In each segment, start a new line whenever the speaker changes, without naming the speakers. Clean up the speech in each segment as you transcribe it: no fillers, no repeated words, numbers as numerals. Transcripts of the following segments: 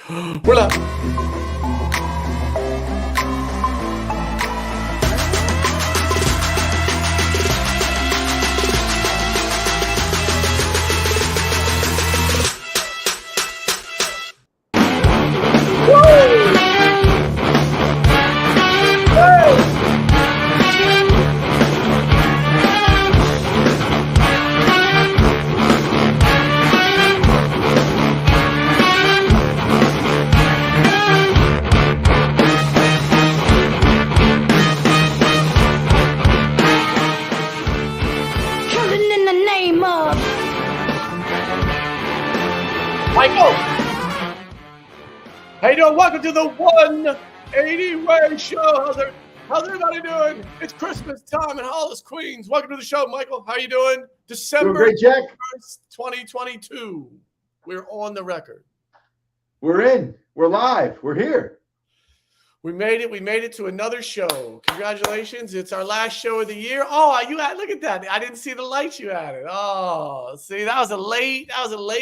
We're live. Michael, how you doing? Welcome to the 180 Way Show. How's everybody doing? It's Christmas time in Hollis, Queens. Welcome to the show, Michael. How you doing? December
great, Jack.
1st, 2022. We're on the record.
We're in. We're live. We're here.
We made it. We made it to another show. Congratulations. It's our last show of the year. Oh, look at that. I didn't see the lights you added. Oh, see, that was a late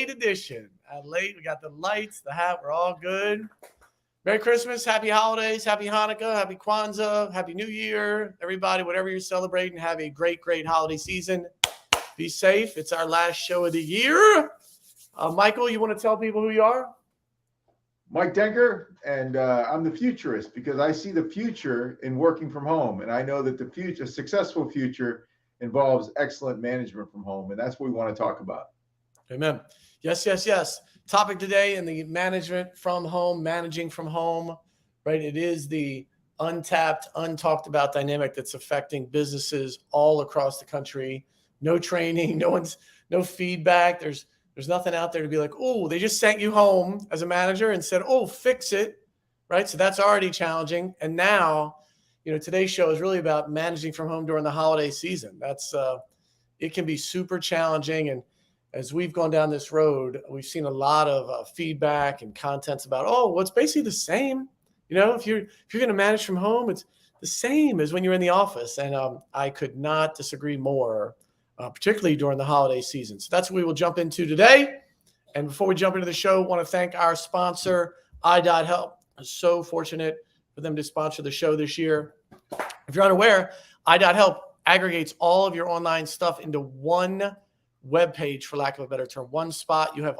edition. We got the lights, the hat. We're all good. Merry Christmas, happy holidays, happy Hanukkah, happy Kwanzaa, happy New Year. Everybody, whatever you're celebrating, have a great, great holiday season. Be safe. It's our last show of the year. Michael, you want to tell people who you are?
Mike Denker, and I'm the futurist because I see the future in working from home. And I know that a successful future involves excellent management from home. And that's what we want to talk about.
Amen. Yes, yes, yes. Topic today in the managing from home, right? It is the untapped, untalked about dynamic that's affecting businesses all across the country. No training, no feedback. There's nothing out there to be like, oh, they just sent you home as a manager and said, oh, fix it, right? So that's already challenging. And now, today's show is really about managing from home during the holiday season. It can be super challenging. And as we've gone down this road, we've seen a lot of feedback and contents about, well, it's basically the same. If you're going to manage from home, it's the same as when you're in the office. And I could not disagree more. Particularly during the holiday season. So that's what we will jump into today. And before we jump into the show, I want to thank our sponsor, i.help. I'm so fortunate for them to sponsor the show this year. If you're unaware, i.help aggregates all of your online stuff into one web page, for lack of a better term, one spot. You have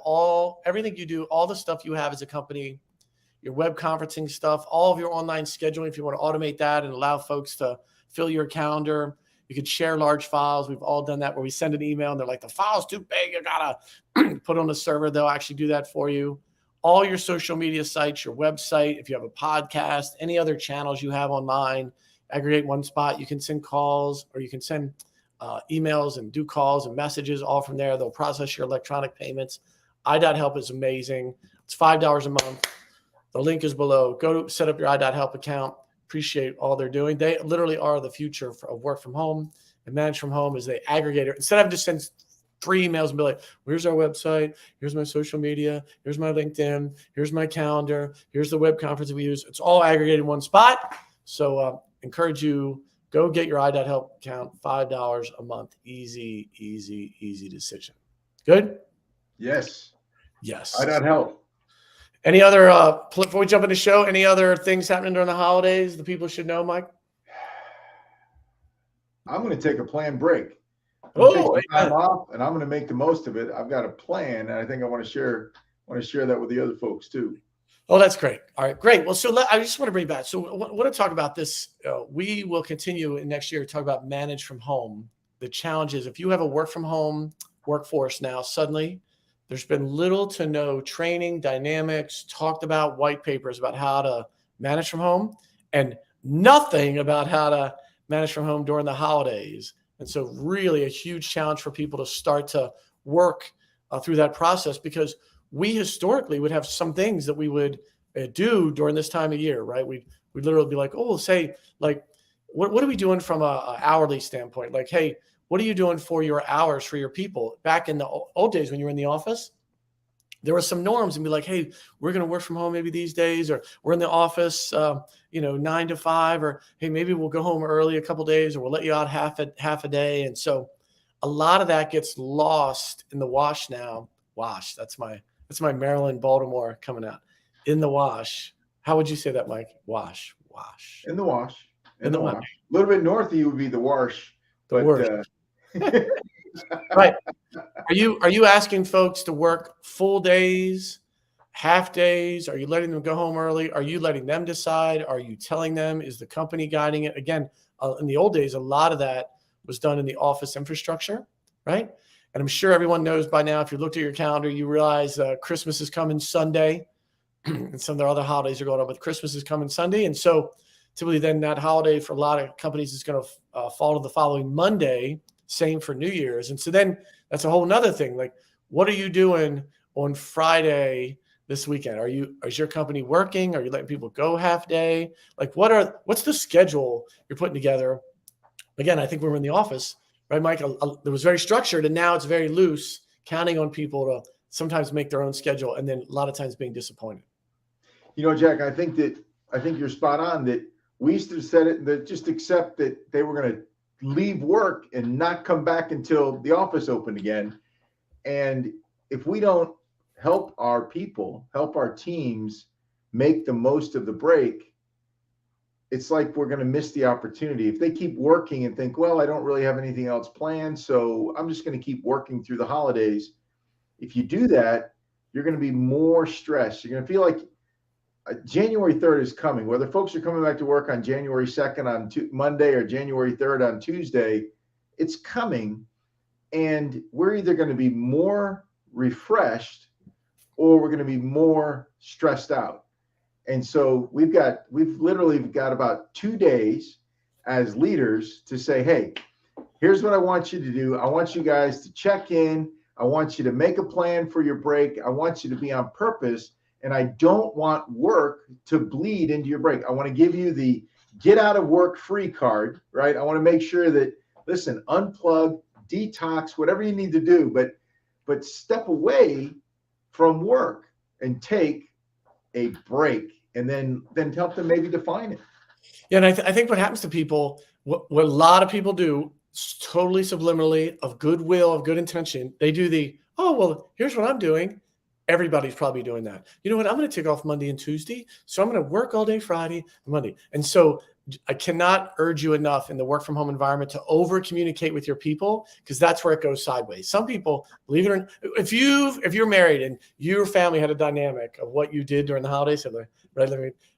everything you do, all the stuff you have as a company, your web conferencing stuff, all of your online scheduling, if you want to automate that and allow folks to fill your calendar. You could share large files. We've all done that where we send an email and they're like, the file's too big. You got to put on a server. They'll actually do that for you. All your social media sites, your website, if you have a podcast, any other channels you have online, aggregate one spot. You can send calls or you can send emails and do calls and messages all from there. They'll process your electronic payments. i.help is amazing. It's $5 a month. The link is below. Go to set up your i.help account. Appreciate all they're doing. They literally are the future of work from home and manage from home as they aggregator. Instead of just send 3 emails and be like, here's our website, here's my social media, here's my LinkedIn, here's my calendar, here's the web conference we use. It's all aggregated in one spot. So encourage you, go get your i.help account, $5 a month. Easy, easy, easy decision. Good?
Yes.
Yes.
i.help.
Any other, before we jump into the show, any other things happening during the holidays the people should know, Mike?
I'm going to take a planned break.
Take
some time off, and I'm going to make the most of it. I've got a plan, and I think I want to share that with the other folks too.
Oh, that's great. All right, great. Well, so I just want to bring back. So I want to talk about this. We will continue in next year to talk about manage from home. The challenge is if you have a work from home workforce now, suddenly there's been little to no training, dynamics, talked about white papers about how to manage from home, and nothing about how to manage from home during the holidays. And so really a huge challenge for people to start to work through that process, because we historically would have some things that we would do during this time of year, right? We'd literally be like, oh, say, like, what are we doing from a hourly standpoint? Like, hey, what are you doing for your hours for your people? Back in the old days when you were in the office, there were some norms and be like, hey, we're going to work from home maybe these days, or we're in the office, 9 to 5, or hey, maybe we'll go home early a couple of days, or we'll let you out half a day. And so a lot of that gets lost in the wash now. Wash, that's my Maryland, Baltimore coming out. In the wash. How would you say that, Mike? Wash.
In the wash.
In
In
the
the
wash.
wash. A little bit north of you would be the wash.
The
But
worst. Right. Are you asking folks to work full days, half days? Are you letting them go home early? Are you letting them decide? Are you telling them? Is the company guiding it? Again, in the old days, a lot of that was done in the office infrastructure, right? And I'm sure everyone knows by now, if you looked at your calendar, you realize Christmas is coming Sunday. And some of their other holidays are going on, but Christmas is coming Sunday. And so typically then that holiday for a lot of companies is going to fall to the following Monday, same for New Year's. And so then that's a whole nother thing. Like, what are you doing on Friday this weekend? Is your company working? Are you letting people go half day? Like, what's the schedule you're putting together? Again, I think when we're in the office, right, Mike, it was very structured and now it's very loose, counting on people to sometimes make their own schedule and then a lot of times being disappointed.
Jack, I think you're spot on that we used to set it that just accept that they were going to leave work and not come back until the office opened again. And if we don't help our people, help our teams make the most of the break, it's like we're going to miss the opportunity. If they keep working and think, well, I don't really have anything else planned, so I'm just going to keep working through the holidays. If you do that, you're going to be more stressed. You're going to feel like January 3rd is coming. Whether folks are coming back to work on January 2nd on Monday or January 3rd on Tuesday, it's coming. And we're either going to be more refreshed or we're going to be more stressed out. And so we've literally got about 2 days as leaders to say, hey, here's what I want you to do. I want you guys to check in. I want you to make a plan for your break. I want you to be on purpose. And I don't want work to bleed into your break. I want to give you the get out of work free card, right? I want to make sure that, listen, unplug, detox, whatever you need to do, but step away from work and take a break and then help them maybe define it.
Yeah, and I think what happens to people, what a lot of people do, totally subliminally, of goodwill, of good intention, they do oh, well, here's what I'm doing. Everybody's probably doing that. You know what? I'm going to take off Monday and Tuesday. So I'm going to work all day Friday and Monday. And so I cannot urge you enough in the work from home environment to over communicate with your people, because that's where it goes sideways. Some people, believe it or not, if you're married and your family had a dynamic of what you did during the holidays,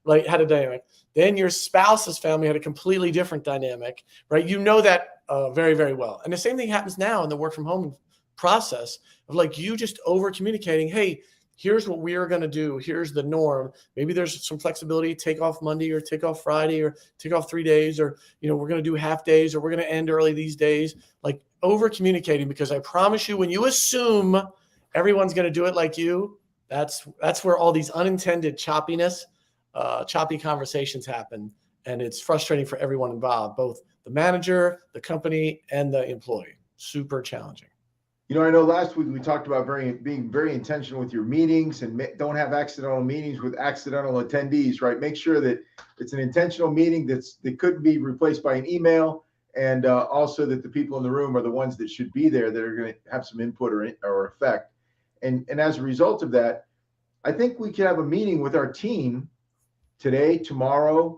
right, had a dynamic, then your spouse's family had a completely different dynamic, right? You know that very, very well. And the same thing happens now in the work from home process of like you just over communicating, hey, here's what we are going to do. Here's the norm. Maybe there's some flexibility, take off Monday or take off Friday or take off 3 days, or, we're going to do half days or we're going to end early these days. Like over communicating, because I promise you, when you assume everyone's going to do it like you, that's where all these unintended choppy conversations happen. And it's frustrating for everyone involved, both the manager, the company, and the employee. Super challenging.
I know last week we talked about being very intentional with your meetings and don't have accidental meetings with accidental attendees, right? Make sure that it's an intentional meeting that couldn't be replaced by an email, and also that the people in the room are the ones that should be there, that are going to have some input or effect. And as a result of that, I think we could have a meeting with our team today, tomorrow.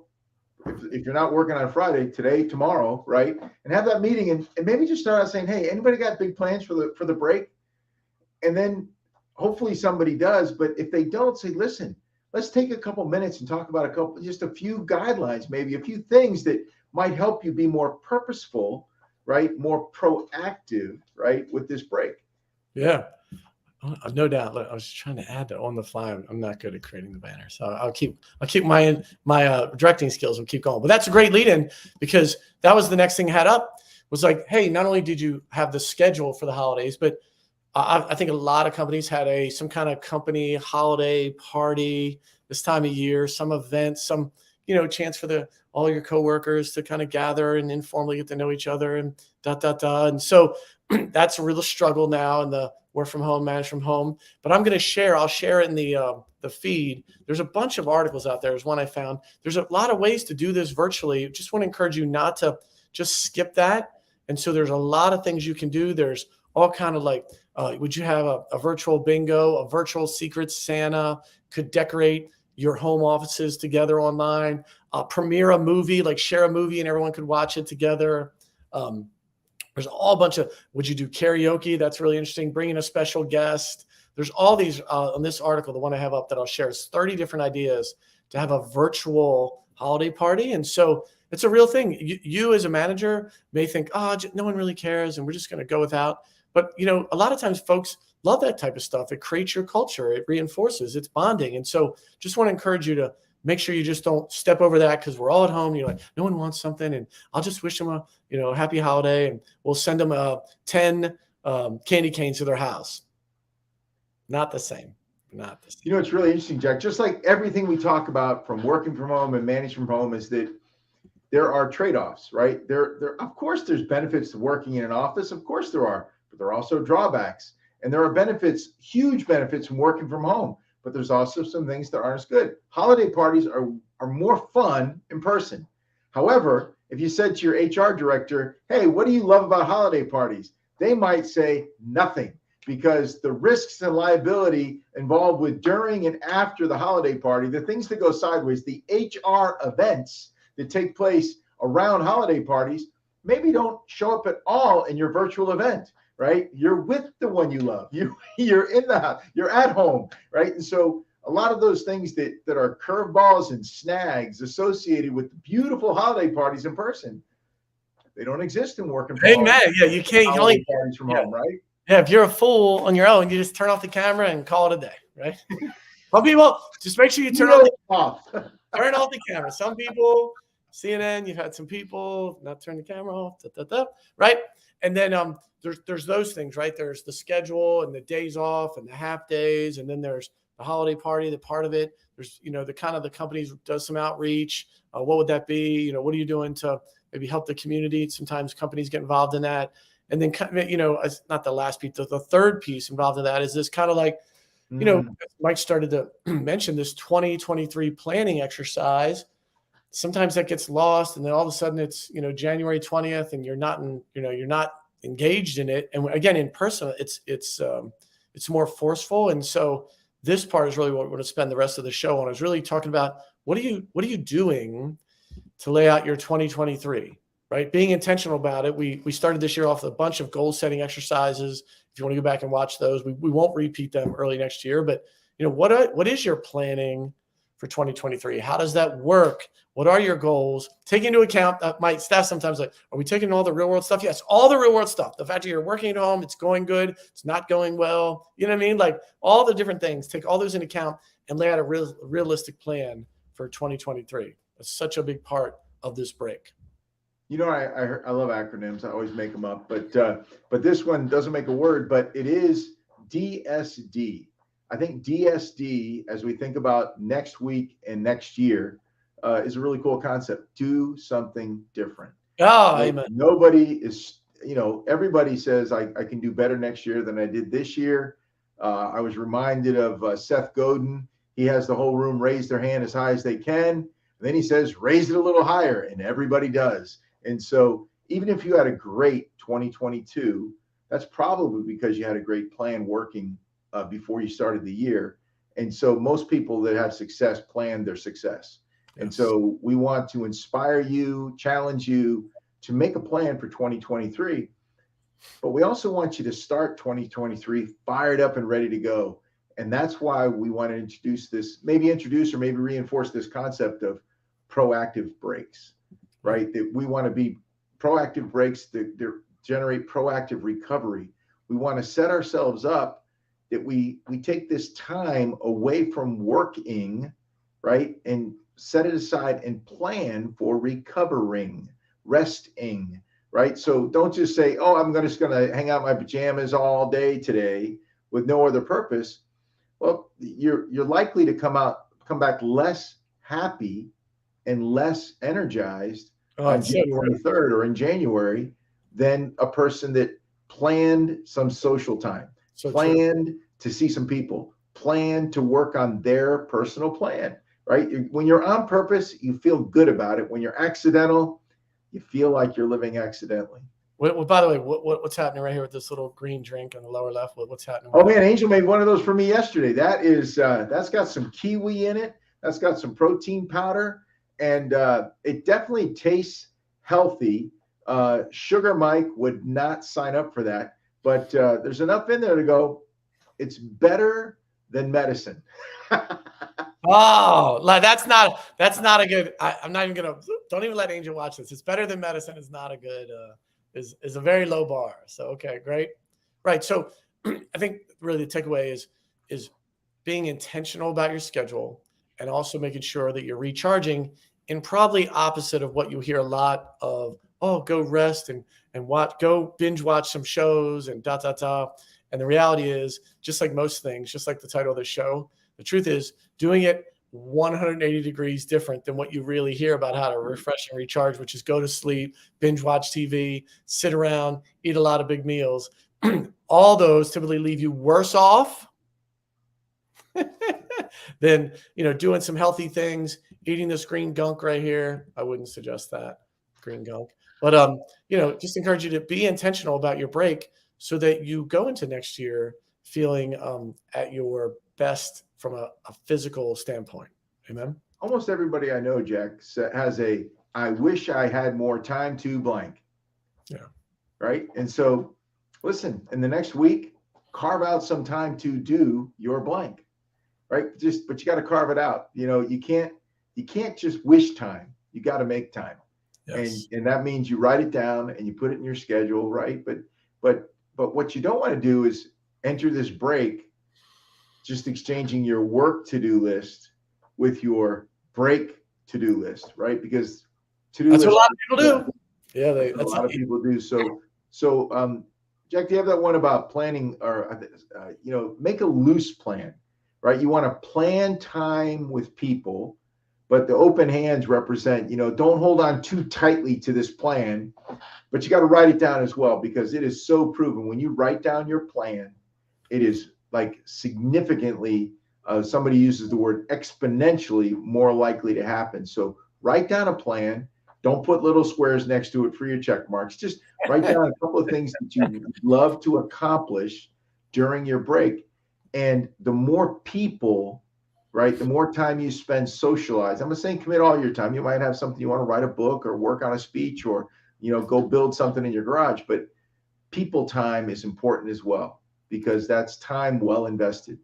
If you're not working on Friday, today, tomorrow, right? And have that meeting and maybe just start out saying, hey, anybody got big plans for the break? And then hopefully somebody does. But if they don't, say, listen, let's take a couple minutes and talk about just a few guidelines, maybe a few things that might help you be more purposeful, right? More proactive, right? With this break.
Yeah. No doubt. Look, I was trying to add that on the fly. I'm not good at creating the banner, so I'll keep my directing skills will keep going. But that's a great lead-in, because that was the next thing I had up, was like, hey, not only did you have the schedule for the holidays, but I think a lot of companies had some kind of company holiday party this time of year, some event, some chance for all your coworkers to kind of gather and informally get to know each other and . And so that's a real struggle now in the work from home, manage from home. But I'll share it in the feed. There's a bunch of articles out there. There's one I found. There's a lot of ways to do this virtually. Just want to encourage you not to just skip that. And so there's a lot of things you can do. There's all kind of would you have a virtual bingo, a virtual secret Santa, could decorate your home offices together online, premiere a movie, like share a movie and everyone could watch it together. There's all bunch of, would you do karaoke? That's really interesting. Bringing a special guest. There's all these on this article, the one I have up that I'll share is 30 different ideas to have a virtual holiday party. And so it's a real thing. You as a manager may think, oh, no one really cares and we're just going to go without. But, a lot of times folks love that type of stuff. It creates your culture. It reinforces, it's bonding. And so just want to encourage you to make sure you just don't step over that, because we're all at home. You're like, no one wants something, and I'll just wish them a happy holiday, and we'll send them 10 candy canes to their house. Not the same. Not the same.
It's really interesting, Jack. Just like everything we talk about from working from home and managing from home is that there are trade-offs, right? There of course there's benefits to working in an office. Of course there are, but there are also drawbacks. And there are benefits, huge benefits from working from home. But there's also some things that aren't as good. Holiday parties are more fun in person. However, if you said to your HR director, hey, what do you love about holiday parties? They might say nothing, because the risks and liability involved with during and after the holiday party, the things that go sideways, the HR events that take place around holiday parties, maybe don't show up at all in your virtual event. Right? You're with the one you love. You're in the house. You're at home. Right? And so a lot of those things that are curveballs and snags associated with the beautiful holiday parties in person, they don't exist in working from home.
Yeah, you can't. You only
parties from home, right?
Yeah, if you're a fool on your own, you just turn off the camera and call it a day, right? Some people just make sure you turn off the camera. Some people, CNN, you've had some people not turn the camera off, right? And then there's those things, right? There's the schedule and the days off and the half days, and then there's the holiday party, the part of it. There's the kind of the companies does some outreach. What would that be? What are you doing to maybe help the community? Sometimes companies get involved in that. And then it's not the last piece. The third piece involved in that is this kind of like, Mike started to mention this 2023 planning exercise. Sometimes that gets lost, and then all of a sudden it's January 20th, and you're not engaged in it. And again, in person, it's more forceful. And so this part is really what we're going to spend the rest of the show on, is really talking about what are you doing to lay out your 2023, right? Being intentional about it. We started this year off with a bunch of goal setting exercises. If you want to go back and watch those, we won't repeat them early next year, but what is your planning for 2023? How does that work? What are your goals? Take into account, my staff sometimes like, are we taking all the real world stuff? Yes, all the real world stuff. The fact that you're working at home, it's going good, it's not going well. You know what I mean? Like all the different things, take all those into account and lay out a realistic plan for 2023. That's such a big part of this break.
I love acronyms. I always make them up, but this one doesn't make a word, but it is DSD. I think DSD, as we think about next week and next year, is a really cool concept. Do something different.
Oh, amen.
Nobody is, everybody says I can do better next year than I did this year. I was reminded of Seth Godin. He has the whole room raise their hand as high as they can. And then he says, raise it a little higher, and everybody does. And so even if you had a great 2022, that's probably because you had a great plan working before you started the year. And so most people that have success plan their success. Yes. And so we want to inspire you, challenge you to make a plan for 2023. But we also want you to start 2023 fired up and ready to go. And that's why we want to maybe introduce or maybe reinforce this concept of proactive breaks, right? That we want to be proactive breaks that generate proactive recovery. We want to set ourselves up that we take this time away from working, right? And set it aside and plan for recovering, resting, right? So don't just say, oh, I'm just going to hang out in my pajamas all day today with no other purpose. Well, you're likely to come back less happy and less energized on January 3rd or in January than a person that planned some social time, planned to see some people, planned to work on their personal plan, right? When you're on purpose, you feel good about it. When you're accidental, you feel like you're living accidentally.
Well, by the way, what's happening right here with this little green drink on the lower left? What's happening?
Oh man, Angel made one of those for me yesterday. That's got some kiwi in it. That's got some protein powder, and it definitely tastes healthy. Sugar Mike would not sign up for that, but there's enough in there to go, it's better than medicine.
Oh, like that's not a good. I'm not even gonna. Don't even let Angel watch this. It's better than medicine is not a good. Is a very low bar. So okay, great, right. So I think really the takeaway is being intentional about your schedule and also making sure that you're recharging. And probably opposite of what you hear a lot of. Oh, go rest and watch. Go binge watch some shows and da da da. And the reality is, just like most things, just like the title of the show, the truth is doing it 180 degrees different than what you really hear about how to refresh and recharge, which is go to sleep, binge watch TV, sit around, eat a lot of big meals. All those typically leave you worse off than, doing some healthy things, eating this green gunk right here. I wouldn't suggest that, green gunk. But, just encourage you to be intentional about your break so that you go into next year feeling at your best from a physical standpoint. Amen.
Almost everybody I know, Jack, has I wish I had more time to blank.
Yeah.
Right. And so listen, in the next week, carve out some time to do your blank. Right. But you got to carve it out. You can't just wish time. You got to make time. Yes. And that means you write it down and you put it in your schedule. Right. But what you don't want to do is enter this break just exchanging your work to-do list with your break to-do list, right? Because to-do
that's
list,
what a lot of people do. Yeah,
a lot of people do. So, Jack, do you have that one about planning, or make a loose plan, right? You want to plan time with people, but the open hands represent, don't hold on too tightly to this plan, but you got to write it down as well, because it is so proven. When you write down your plan, it is like significantly, somebody uses the word exponentially more likely to happen. So write down a plan. Don't put little squares next to it for your check marks. Just write down a couple of things that you love to accomplish during your break. And the more people, right, the more time you spend socialize. I'm not saying commit all your time. You might have something you want to write a book or work on a speech or, go build something in your garage. But people time is important as well, because that's time well invested.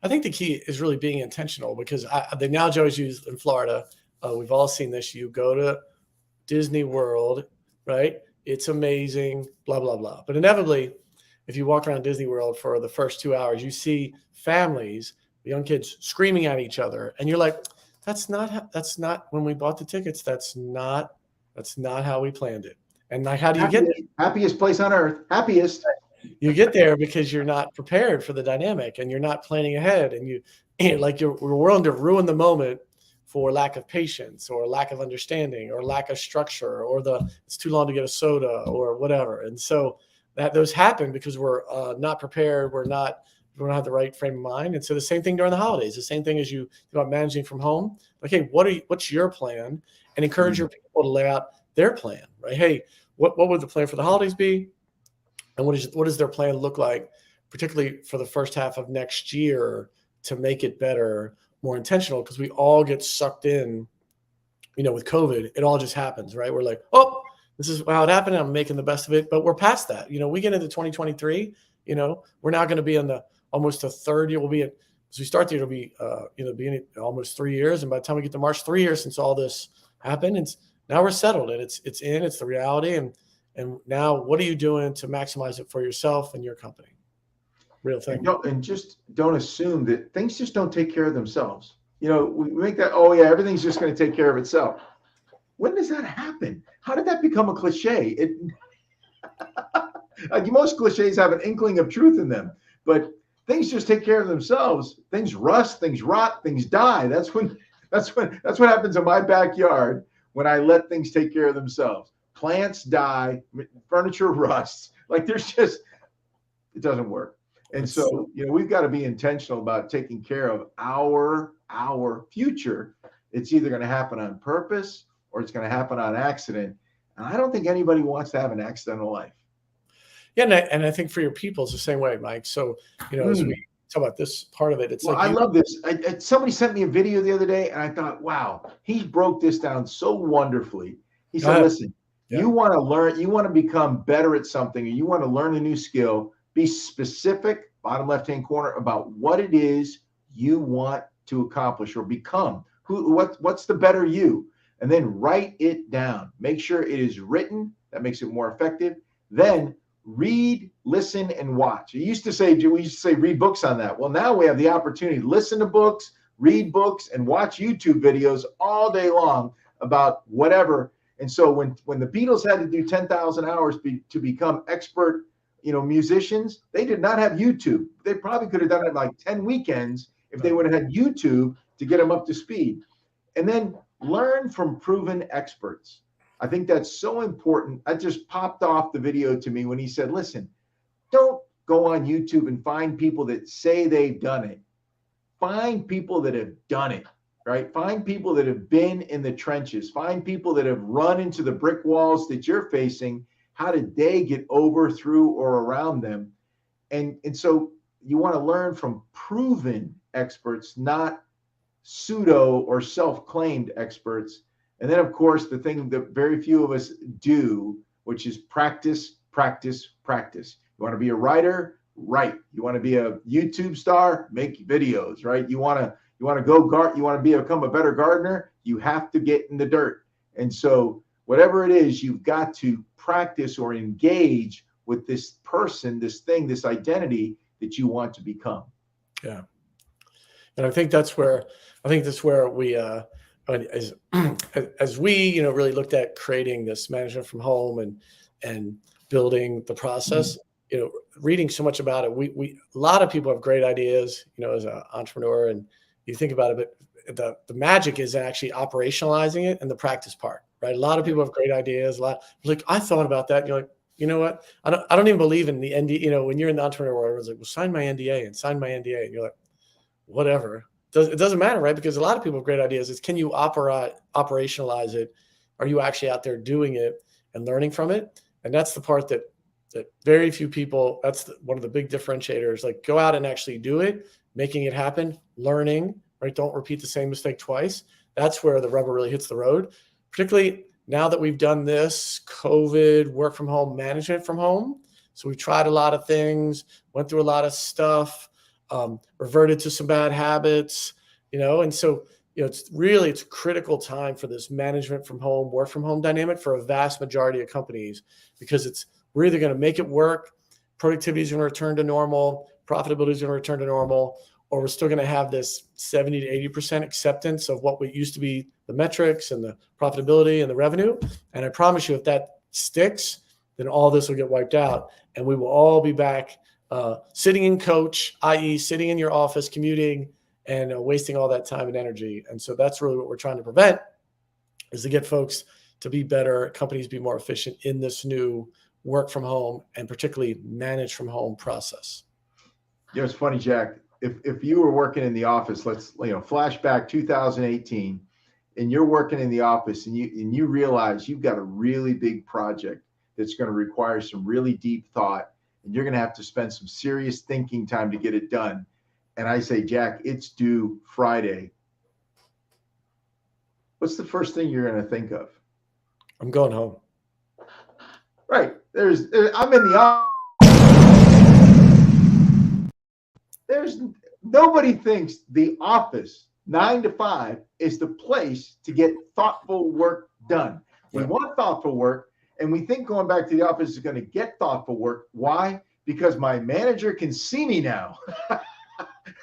I think the key is really being intentional, because the analogy I always use in Florida, we've all seen this. You go to Disney World, right? It's amazing, blah, blah, blah. But inevitably, if you walk around Disney World for the first 2 hours, you see families, young kids screaming at each other. And you're like, that's not when we bought the tickets. That's not how we planned it. And like, how do you get there?
Happiest place on earth, happiest.
You get there because you're not prepared for the dynamic and you're not planning ahead, and you're willing to ruin the moment for lack of patience or lack of understanding or lack of structure, or it's too long to get a soda or whatever. And so those happen because we're not prepared. We don't have the right frame of mind. And so the same thing during the holidays, the same thing as you about managing from home. Like, hey, what's your plan? And encourage your people to lay out their plan, right? Hey, what would the plan for the holidays be? And what does their plan look like, particularly for the first half of next year, to make it better, more intentional? Because we all get sucked in, with COVID. It all just happens, right? We're like, oh, this is how it happened. I'm making the best of it. But we're past that. We get into 2023. We're now going to be in almost a third year. We'll be as we start the year, it'll be beginning almost 3 years. And by the time we get to March, 3 years since all this happened. And now we're settled, and it's the reality. And now, what are you doing to maximize it for yourself and your company? Real thing.
And just don't assume that things just don't take care of themselves. We make that, oh yeah, everything's just going to take care of itself. When does that happen? How did that become a cliche? Most cliches have an inkling of truth in them, but things just take care of themselves. Things rust, things rot, things die. That's what happens in my backyard when I let things take care of themselves. Plants die, furniture rusts. Like it doesn't work. And so, we've got to be intentional about taking care of our future. It's either going to happen on purpose or it's going to happen on accident. And I don't think anybody wants to have an accidental life.
Yeah. And I think for your people, it's the same way, Mike. So, as we talk about this part of it. It's
Well,
like
I love this. Somebody sent me a video the other day, and I thought, wow, he broke this down so wonderfully. He
go
said,
ahead.
listen,
Yeah.
you want to learn, you want to become better at something, or you want to learn a new skill, be specific, bottom left-hand corner, about what it is you want to accomplish or become. What's the better you? And then write it down. Make sure it is written. That makes it more effective. Then read, listen, and watch. We used to say read books on that. Well, now we have the opportunity to listen to books, read books, and watch YouTube videos all day long about whatever. And so when the Beatles had to do 10,000 hours to become expert, musicians, they did not have YouTube. They probably could have done it in like 10 weekends if they would have had YouTube to get them up to speed. And then learn from proven experts. I think that's so important. That just popped off the video to me when he said, listen, don't go on YouTube and find people that say they've done it. Find people that have done it, right? Find people that have been in the trenches. Find people that have run into the brick walls that you're facing. How did they get over, through, or around them? And so you want to learn from proven experts, not pseudo or self-claimed experts. And then, of course, the thing that very few of us do, which is practice, practice, practice. You want to be a writer? Write. You want to be a YouTube star? Make videos, right? You want to become a better gardener? You have to get in the dirt. And so whatever it is, you've got to practice or engage with this person, this thing, this identity that you want to become.
Yeah. And I think that's where we, as we, really looked at creating this management from home and building the process, reading so much about it, we a lot of people have great ideas, as an entrepreneur, and you think about it, but the magic is actually operationalizing it and the practice part, right? A lot of people have great ideas. Like, I thought about that. And you're like, you know what? I don't even believe in the NDA. When you're in the entrepreneur world, it's like, well, sign my NDA and sign my NDA. And you're like, whatever. It doesn't matter, right? Because a lot of people have great ideas. It's, can you operationalize it? Are you actually out there doing it and learning from it? And that's the part that very few people, that's one of the big differentiators. Like, go out and actually do it, making it happen, learning, right? Don't repeat the same mistake twice. That's where the rubber really hits the road, particularly now that we've done this COVID, work from home, management from home. So we tried a lot of things, went through a lot of stuff, reverted to some bad habits, and so, it's a critical time for this management from home, work from home dynamic for a vast majority of companies, because we're either going to make it work, productivity is going to return to normal, profitability is going to return to normal, or we're still going to have this 70 to 80% acceptance of what we used to be the metrics and the profitability and the revenue. And I promise you, if that sticks, then all this will get wiped out, and we will all be back sitting in coach, i.e. sitting in your office, commuting, and wasting all that time and energy. And so that's really what we're trying to prevent, is to get folks to be better, companies be more efficient in this new work from home and particularly manage from home process.
It's funny, Jack. If you were working in the office, let's flashback 2018, and you're working in the office and you realize you've got a really big project that's going to require some really deep thought, and you're going to have to spend some serious thinking time to get it done. And I say, Jack, it's due Friday. What's the first thing you're going to think of?
I'm going home.
Right. I'm in the office. Nobody thinks the office 9 to 5 is the place to get thoughtful work done. We want thoughtful work, and we think going back to the office is going to get thoughtful work. Why? Because my manager can see me now.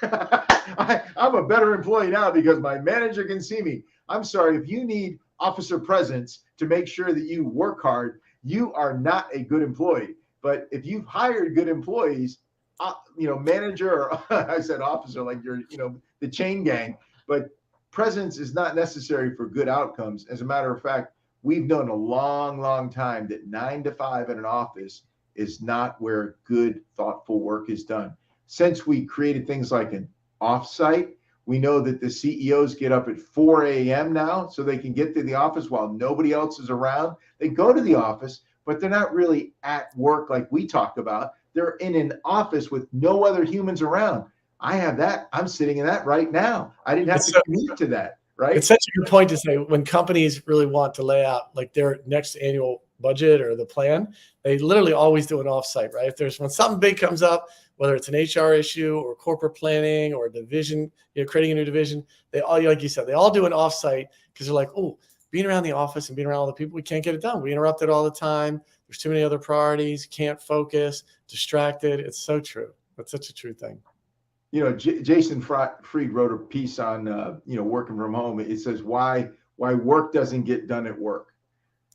I'm a better employee now because my manager can see me. I'm sorry, if you need officer presence to make sure that you work hard, you are not a good employee. But if you've hired good employees, manager, or I said officer, like you're, the chain gang, but presence is not necessary for good outcomes. As a matter of fact, we've known a long, long time that 9 to 5 in an office is not where good, thoughtful work is done. Since we created things like an offsite, we know that the CEOs get up at 4 a.m. now so they can get to the office while nobody else is around. They go to the office, but they're not really at work like we talk about. They're in an office with no other humans around. I have that. I'm sitting in that right now. I didn't have
It's
to
so
commute to that, right?
it's such a good point to say when companies really want to lay out like their next annual budget or the plan, they literally always do an offsite, right? If there's when something big comes up, whether it's an HR issue or corporate planning or a division, creating a new division, they all, like you said, they all do an offsite because they're like, oh, being around the office and being around all the people, we can't get it done. We interrupted all the time. There's too many other priorities, can't focus, distracted. It's so true. That's such a true thing.
Jason Fried wrote a piece on working from home. It says why work doesn't get done at work.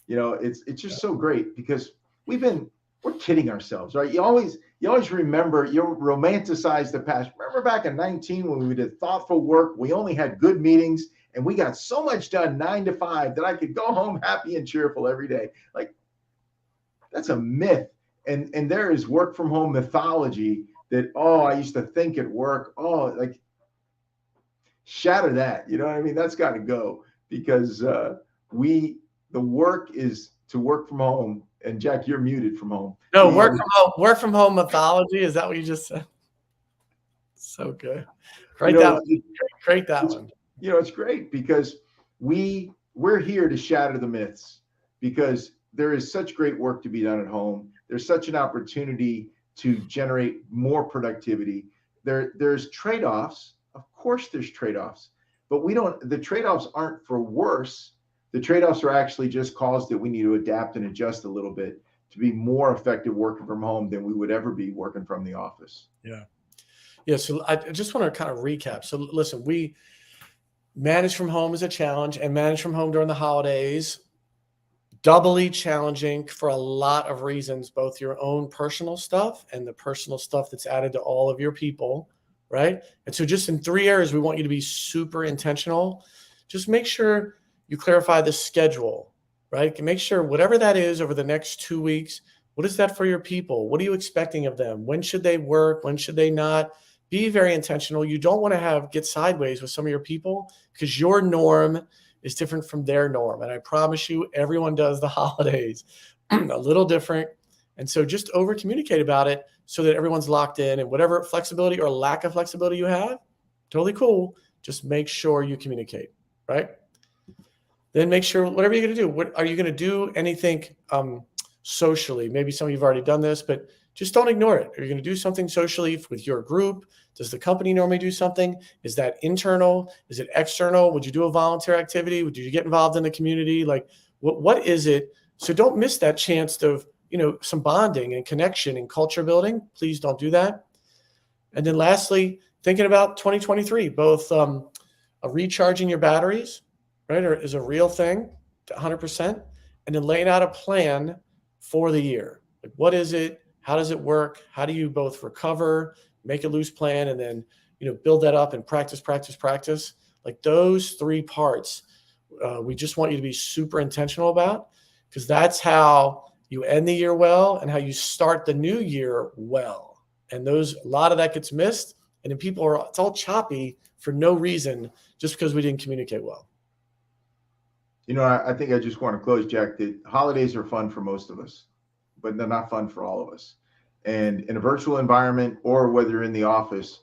It's just so great because we're kidding ourselves, right? You always remember, you romanticize the past. Remember back in 19 when we did thoughtful work, we only had good meetings and we got so much done 9 to 5 that I could go home happy and cheerful every day. Like, that's a myth. And there is work from home mythology that, I used to think at work, like, shatter that. You know what I mean? That's got to go because the work is to work from home. And Jack, you're muted from home.
No, work from home mythology. Is that what you just said? So good. Create that one.
It's great because we're here to shatter the myths because there is such great work to be done at home. There's such an opportunity to generate more productivity. There's trade-offs. Of course there's trade-offs, but the trade-offs aren't for worse. The trade-offs are actually just cause that we need to adapt and adjust a little bit to be more effective working from home than we would ever be working from the office.
Yeah. Yeah. So I just want to kind of recap. So listen, we manage from home is a challenge, and manage from home during the holidays, doubly challenging for a lot of reasons, both your own personal stuff and the personal stuff that's added to all of your people, right? And so just in 3 areas, we want you to be super intentional. Just make sure you clarify the schedule, right? And make sure whatever that is over the next 2 weeks, what is that for your people? What are you expecting of them? When should they work? When should they not? Be very intentional. You don't want to get sideways with some of your people because your norm is different from their norm. And I promise you, everyone does the holidays a little different. And so just over communicate about it so that everyone's locked in, and whatever flexibility or lack of flexibility you have, totally cool. Just make sure you communicate, right? Then make sure whatever you're going to do, what are you going to do anything socially? Maybe some of you've already done this, but just don't ignore it. Are you going to do something socially with your group? Does the company normally do something? Is that internal? Is it external? Would you do a volunteer activity? Would you get involved in the community? Like, what is it? So don't miss that chance of, some bonding and connection and culture building. Please don't do that. And then lastly, thinking about 2023, both recharging your batteries, right, is a real thing to 100%, and then laying out a plan for the year. Like, what is it? How does it work? How do you both recover, make a loose plan, and then, build that up and practice. Like those 3 parts, we just want you to be super intentional about, because that's how you end the year well and how you start the new year well. And a lot of that gets missed. And then it's all choppy for no reason, just because we didn't communicate well.
I think I just want to close, Jack, that holidays are fun for most of us, but they're not fun for all of us. And in a virtual environment, or whether you're in the office,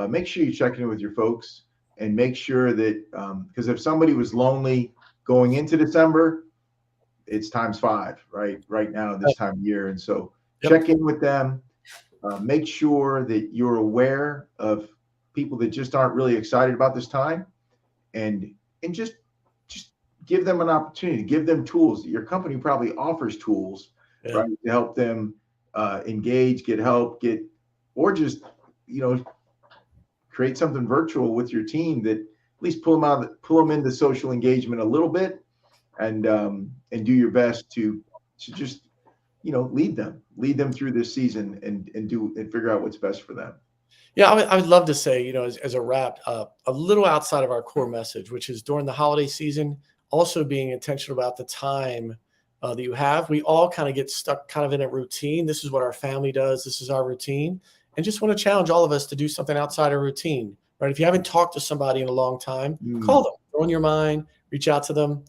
make sure you check in with your folks and make sure that, because if somebody was lonely going into December, it's times 5, right now, this time of year. And so check in with them, make sure that you're aware of people that just aren't really excited about this time, and just give them an opportunity, give them tools. Your company probably offers tools, right, to help them engage, get help, or just, create something virtual with your team that at least pull them into social engagement a little bit, and do your best to just, lead them through this season and figure out what's best for them.
Yeah, I would love to say, as a wrap, a little outside of our core message, which is during the holiday season, also being intentional about the time that you have. We all kind of get stuck kind of in a routine. This is what our family does. This is our routine. And just want to challenge all of us to do something outside our routine, right? If you haven't talked to somebody in a long time, call them, throw in your mind, reach out to them,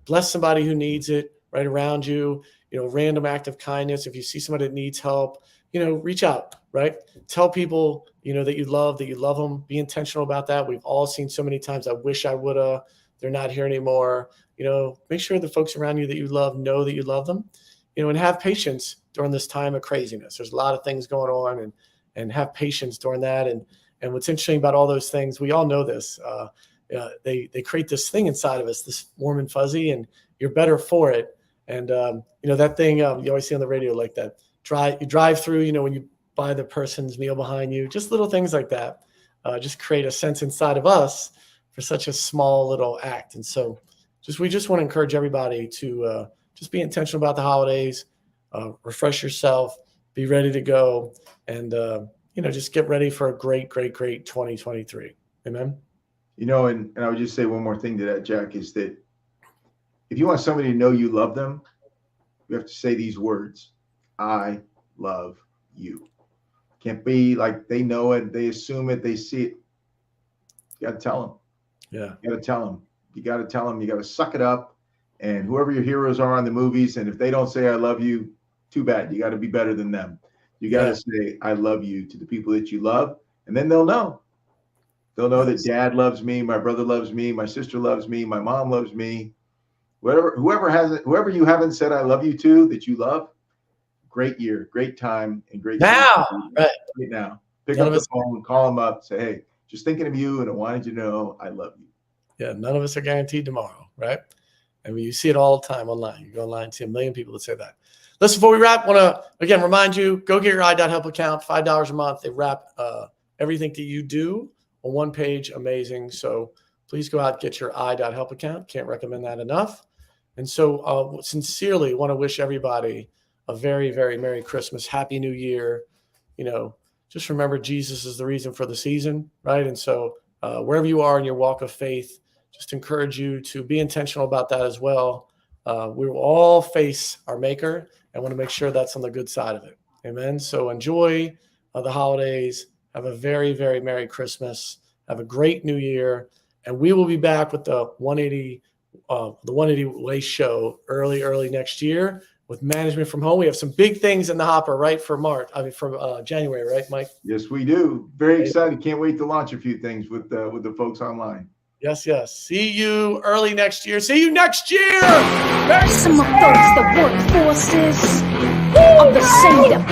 bless somebody who needs it right around you, random act of kindness. If you see somebody that needs help, reach out, right? Tell people, that you love them. Be intentional about that. We've all seen so many times, I wish I woulda. They're not here anymore. Make sure the folks around you that you love know that you love them, and have patience during this time of craziness. There's a lot of things going on, and have patience during that. And what's interesting about all those things, we all know this. They create this thing inside of us, this warm and fuzzy, and you're better for it. And that thing you always see on the radio, like that you drive through, when you buy the person's meal behind you, just little things like that, just create a sense inside of us for such a small little act. And so we just want to encourage everybody to just be intentional about the holidays, refresh yourself, be ready to go, and just get ready for a great 2023. Amen.
And I would just say one more thing to that, Jack, is that if you want somebody to know you love them, you have to say these words: I love you. Can't be like they know it, they assume it, they see it. You got to tell them.
Yeah.
You got to tell them. You got to tell them. You got to suck it up. And whoever your heroes are on the movies, and if they don't say I love you, too bad. You got to be better than them. You got to say I love you to the people that you love, and then they'll know. They'll know that Dad loves me, my brother loves me, my sister loves me, my mom loves me. Whoever you haven't said I love you to, that you love, great year, great time, and great
now. Right
now. Pick up the phone, call them up, say, hey, just thinking of you, and I wanted you to know I love you.
Yeah, none of us are guaranteed tomorrow, right? I mean, you see it all the time online. You go online and see a million people that say that. Listen, before we wrap, want to again remind you, go get your i.help account, $5 a month. They wrap everything that you do on one page. Amazing. So please go out and get your i.help account. Can't recommend that enough. And so sincerely want to wish everybody a very, very Merry Christmas, Happy New Year. Just remember Jesus is the reason for the season, right? And so wherever you are in your walk of faith, just encourage you to be intentional about that as well. We will all face our Maker and want to make sure that's on the good side of it. Amen. So enjoy the holidays. Have a very, very Merry Christmas. Have a great New Year. And we will be back with the 180 Way Show early next year with management from home. We have some big things in the hopper, right, for January, right, Mike?
Yes, we do. Very excited. Can't wait to launch a few things with the folks online.
Yes. See you early next year. See you next year.
Some of those that work forces are the same that